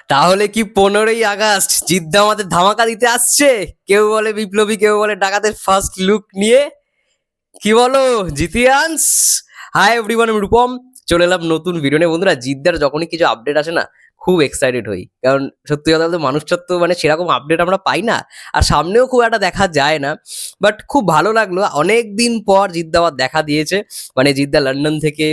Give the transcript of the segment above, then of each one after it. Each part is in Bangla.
তাহলে কি 15ই আগস্ট জিদ্দা আমাদের ধামাকা দিতে আসছে? কেউ বলে বিপ্লবী, কেউ বলে ডাকাতের ফার্স্ট লুক নিয়ে। কি বলো জিতিয়ান্স? হাই এভরিওয়ান, আমি রূপম। চলে এলাম নতুন ভিডিও নিয়ে। বন্ধুরা, জিদ্দার যখনই কিছু আপডেট আসে না, খুব এক্সাইটেড হই। কারণ সত্যি কথা বলতে মানুষটার তো মানে সেরকম আপডেট আমরা পাই না, আর সামনেও খুব একটা দেখা যায় না। বাট খুব ভালো লাগলো, অনেক দিন পর জিদ্দা আবার দেখা দিয়েছে। মানে জিদ্দা লন্ডন থেকে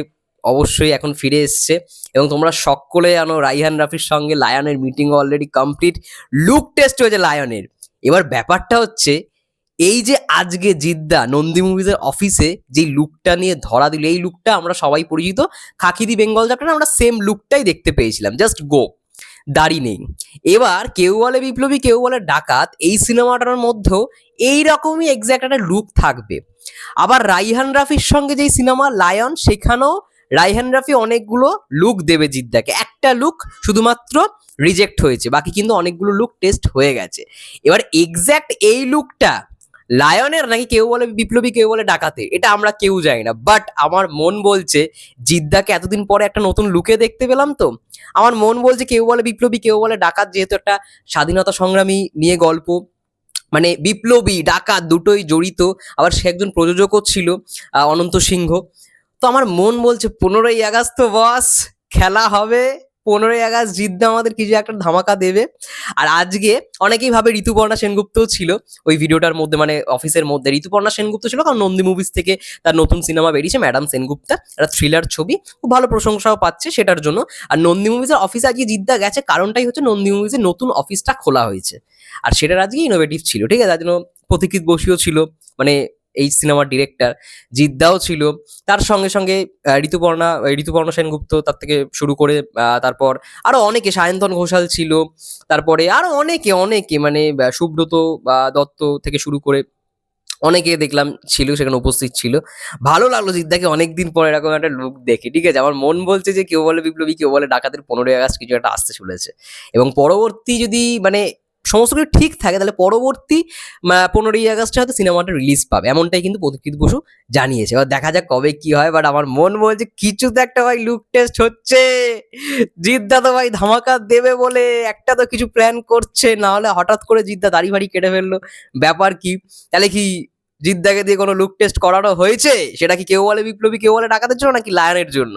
অবশ্যই এখন ফিরে এসছে, এবং তোমরা সকলে জানো রাইহান রাফির সঙ্গে লায়নের meeting already complete. Look test হয়েছে লায়নের। এবার ব্যাপারটা হচ্ছে, এই যে আজকে জিদ্দা নন্দী মুভিজের অফিসে যে লুকটা নিয়ে ধরা দিল, এই লুকটা আমরা সবাই পরিচিত। খাকিদি বেঙ্গল চ্যাপ্টারে আমরা সেম লুকটাই দেখতে পেয়েছিলাম, জাস্ট গো, দাড়ি নেই। এবার কেউ বলে বিপ্লবী, কেউ বলে ডাকাত, এই সিনেমাটার মধ্যেও এইরকমই এক্স্যাক্ট একটা লুক থাকবে। আবার রাইহান রাফির সঙ্গে যেই সিনেমা লায়ন, সেখানেও রাইহান রাফি অনেকগুলো লুক দেবে জিদ্দাকে। একটা লুক শুধুমাত্র রিজেক্ট হয়েছে, বাকি কিন্তু অনেকগুলো লুক টেস্ট হয়ে গেছে। এবার এক্স্যাক্ট এই লুকটা লায়নের নাকি কেউ বলে বিপ্লবী, কেউ বলে ডাকাতে, এটা আমরা কেউ জানি না। বাট আমার মন বলছে জিদ্দাকে এতদিন পরে একটা নতুন লুকে দেখতে পেলাম তো আমার মন বলছে কেউ বলে বিপ্লবী, কেউ বলে ডাকাত, যেহেতু একটা স্বাধীনতা সংগ্রামী নিয়ে গল্প, মানে বিপ্লবী ডাকাত দুটোই জড়িত। আবার সে একজন প্রযোজকও ছিল, অনন্ত সিংহ। তো আমার মন বলছে 15ই আগস্ট তো বস খেলা হবে। 15ই আগস্ট জিদ্দা আমাদের কিছু একটা ধামাকা দেবে। আর আজকে অনেকেই ভাবে ঋতুপর্ণা সেনগুপ্তও ছিল ওই ভিডিওটার মধ্যে, মানে অফিসের মধ্যে ঋতুপর্ণা সেনগুপ্ত ছিল, কারণ নন্দী মুভিজ থেকে তার নতুন সিনেমা বেরিয়েছে ম্যাডাম সেনগুপ্তা, একটা থ্রিলার ছবি, খুব ভালো প্রশংসাও পাচ্ছে সেটার জন্য। আর নন্দী মুভিজের অফিসে আজকে জিদ্দা গেছে, কারণটাই হচ্ছে নন্দী মুভিজের নতুন অফিসটা খোলা হয়েছে, আর সেটার আজকে ইনোভেটিভ ছিল, ঠিক আছে। তার জন্য পথিকৃৎ বসুও ছিল, মানে এই সিনেমার ডিরেক্টর। জিদ্দাও ছিল, তার সঙ্গে সঙ্গে ঋতুপর্ণা সেনগুপ্ত, তার থেকে শুরু করে তারপর আরো অনেকে, সায়ন্তন ঘোষাল ছিল, তারপরে আরো অনেকে অনেকে, মানে সুব্রত দত্ত থেকে শুরু করে অনেকে দেখলাম ছিল, সেখানে উপস্থিত ছিল। ভালো লাগলো জিদ্দাকে অনেকদিন পর এরকম একটা লুক দেখে, ঠিক আছে। আমার মন বলছে যে কেউ বলে বিপ্লবী, কেউ বলে ডাকাতের 15ই আগস্ট কিছু একটা আসতে চলেছে। এবং পরবর্তী যদি মানে সমস্ত কিছু ঠিক থাকে, তাহলে পরবর্তী 15ই আগস্টে হয়তো সিনেমাটা রিলিজ পাবে, এমনটাই কিন্তু পথিকৃৎ বসু জানিয়েছে। এবার দেখা যাক কবে কি হয়। বাট আমার মন বলছে কিছু তো একটা ভাই লুক টেস্ট হচ্ছে। জিদ্দা তো ভাই ধামাকা দেবে বলে একটা তো কিছু প্ল্যান করছে, না হলে হঠাৎ করে জিদ্দা দাড়ি ফাড়ি কেটে ফেললো, ব্যাপার কি? তাহলে কি জিদ্দাকে দিয়ে কোনো লুক টেস্ট করানো হয়েছে? সেটা কি কেউ বলে বিপ্লবী, কেউ বলে ডাকাতের জন্য, নাকি লায়নের জন্য?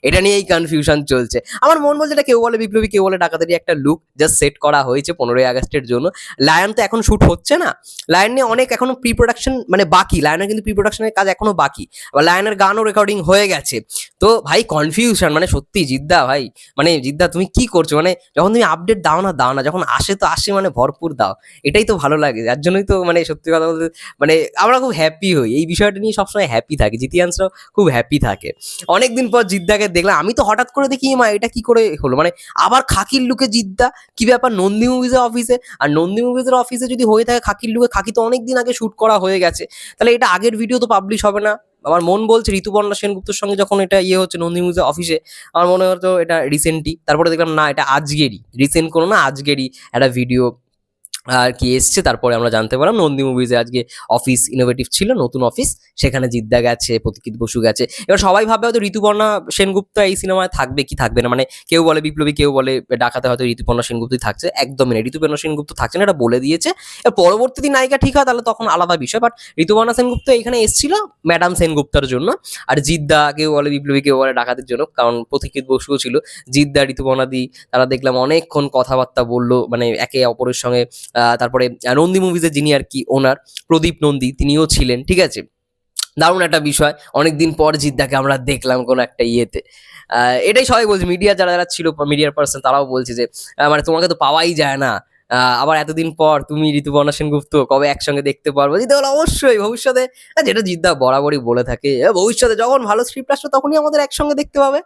এটা নিয়েই কনফিউশন চলছে। আমার মন বলছে এটা কেউ বলে বিপ্লবী, কেউ বলে ডাকাতেরই একটা লুক জাস্ট সেট করা হয়েছে 15ই আগস্টের জন্য। লায়ন তো এখন শুট হচ্ছে না, লায়ন নিয়ে অনেক এখনো প্রি প্রোডাকশন মানে বাকি, লায়নের কিন্তু প্রি প্রোডাকশনের কাজ এখনো বাকি। আবার লায়নের গানও রেকর্ডিং হয়ে গেছে। তো ভাই কনফিউশন, মানে সত্যি জিদ্দা ভাই, মানে জিদ্দা তুমি কি করছো? মানে যখন তুমি আপডেট দাও না, যখন আসে তো আসে, মানে ভরপুর দাও। এটাই তো ভালো লাগে, যার জন্যই তো মানে সত্যি কথা বলতে মানে আমরা খুব হ্যাপি হই, এই বিষয়টা নিয়ে সবসময় হ্যাপি থাকি, জিতিয়ান্সরাও খুব হ্যাপি থাকে। অনেকদিন পর জিদ্দাকে দেখলাম, আমি তো হঠাৎ করে দেখি মা এটা কি করে হলো, মানে আবার খাকির লুকে জিদ্দা, কি ব্যাপার নন্দী মুভিজের অফিসে? আর নন্দী মুভিজের অফিসে যদি হয়ে থাকে খাকির লুকে, খাকি তো অনেকদিন আগে শুট করা হয়ে গেছে, তাহলে এটা আগের ভিডিও তো পাবলিশ হবে না। আমার মন বলছে ঋতুপর্ণা সেনগুপ্তর সঙ্গে যখন এটা ইয়ে হচ্ছে নন্দী মুভিজের অফিসে, আমার মনে হতো এটা রিসেন্টই, তারপরে দেখলাম না এটা আজকেরই, রিসেন্ট কোনো না, আজকেরই একটা ভিডিও আর কি এসছে। তারপরে আমরা জানতে পারলাম নন্দী মুভিজে আজকে অফিস ইনোভেটিভ ছিল, নতুন অফিস, সেখানে জিদ্দা গেছে, পথিকৃৎ বসু গেছে। এবার সবাই ভাবে হয়তো ঋতুপর্ণা সেনগুপ্ত এই সিনেমায় থাকবে কি থাকবে না, মানে কেউ বলে বিপ্লবী, কেউ বলে ডাকাতে হয়তো ঋতুপর্ণা সেনগুপ্তই থাকছে, একদমই না, ঋতুপর্ণা সেনগুপ্ত থাকছে না, এটা বলে দিয়েছে। এবার পরবর্তী দিন নায়িকা ঠিক হয় তাহলে তখন আলাদা বিষয়, বাট ঋতুপর্ণা সেনগুপ্ত এখানে এসেছিল ম্যাডাম সেনগুপ্তার জন্য। আর জিদ্দা কেউ বলে বিপ্লবী, কেউ বলে ডাকাতের জন্য, কারণ পথিকৃৎ বসুও ছিল। জিদ্দা ঋতুপর্ণা দি তারা দেখলাম অনেকক্ষণ কথাবার্তা বললো, মানে একে অপরের সঙ্গে। তারপরে নন্দী মুভিজের যিনি আর কি ওনার, প্রদীপ নন্দী, তিনিও ছিলেন, ঠিক আছে। দারুণ একটা বিষয়, অনেকদিন পর জিদ্দাকে আমরা দেখলাম কোনো একটা ইয়েতে। এটাই সবাই বলছে, মিডিয়া যারা যারা ছিল, মিডিয়ার পার্সন, তারাও বলছে যে মানে তোমাকে তো পাওয়াই যায় না, আবার এতদিন পর তুমি ঋতুপর্ণা সেনগুপ্ত কবে একসঙ্গে দেখতে পারবো? জিদ্দা বলে অবশ্যই ভবিষ্যতে, যেটা জিদ্দা বরাবরই বলে থাকে, ভবিষ্যতে যখন ভালো স্ক্রিপ্ট আসবে তখনই আমাদের একসঙ্গে দেখতে পাবে।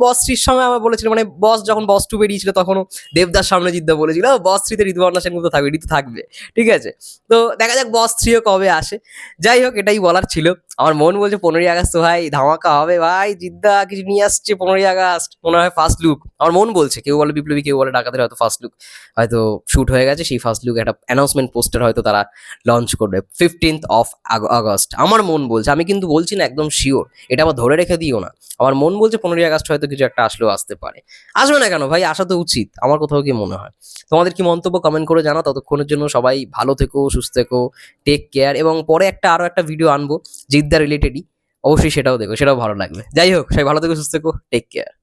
বস থ্রির সময় আমার বলেছিল, মানে বস যখন বস টু বেরিয়েছিল তখনও দেবদার সামনে জিদ্দা বলেছিল বস থ্রিতে ঋতুপর্ণা সেনগুপ্ত থাকবে, ঋতু থাকবে, ঠিক আছে। তো দেখা যাক বস থ্রিও কবে আসে। যাই হোক, এটাই বলার ছিল। আমার মন বলছে 15ই আগস্ট তো ভাই ধামাকা হবে ভাই, জিদ্দা কিছু নিয়ে আসছে 15ই আগস্ট, মনে হয় ফার্স্ট লুক। আমার মন বলছে, কেউ বলে বিপ্লবী, কেউ বলে ডাকাতের হয়তো ফার্স্ট লুক হয়তো শুট হয়ে গেছে, সেই ফার্স্ট লুক একটা অ্যানাউন্সমেন্ট পোস্টার হয়তো তারা লঞ্চ করবে 15th of আগস্ট। আমার মন বলছে, আমি কিন্তু বলছি না একদম শিওর, এটা আবার ধরে রেখে দিও না। আমার মন বলছে 15ই আগস্ট হয়তো কিছু একটা আসলেও আসতে পারে। আসবে না কেন ভাই, আসা তো উচিত, আমার কোথাও কি মনে হয়। তোমাদের কি মন্তব্য কমেন্ট করে জানাও। ততক্ষণের জন্য সবাই ভালো থেকো, সুস্থ থেকো, টেক কেয়ার। এবং পরে আরো একটা ভিডিও আনবো জিদ্দা রিলেটেডই, অবশ্যই সেটাও দেখো, সেটাও ভালো লাগবে। যাই হোক, সবাই ভালো থেকো, সুস্থ থেকো, টেক কেয়ার।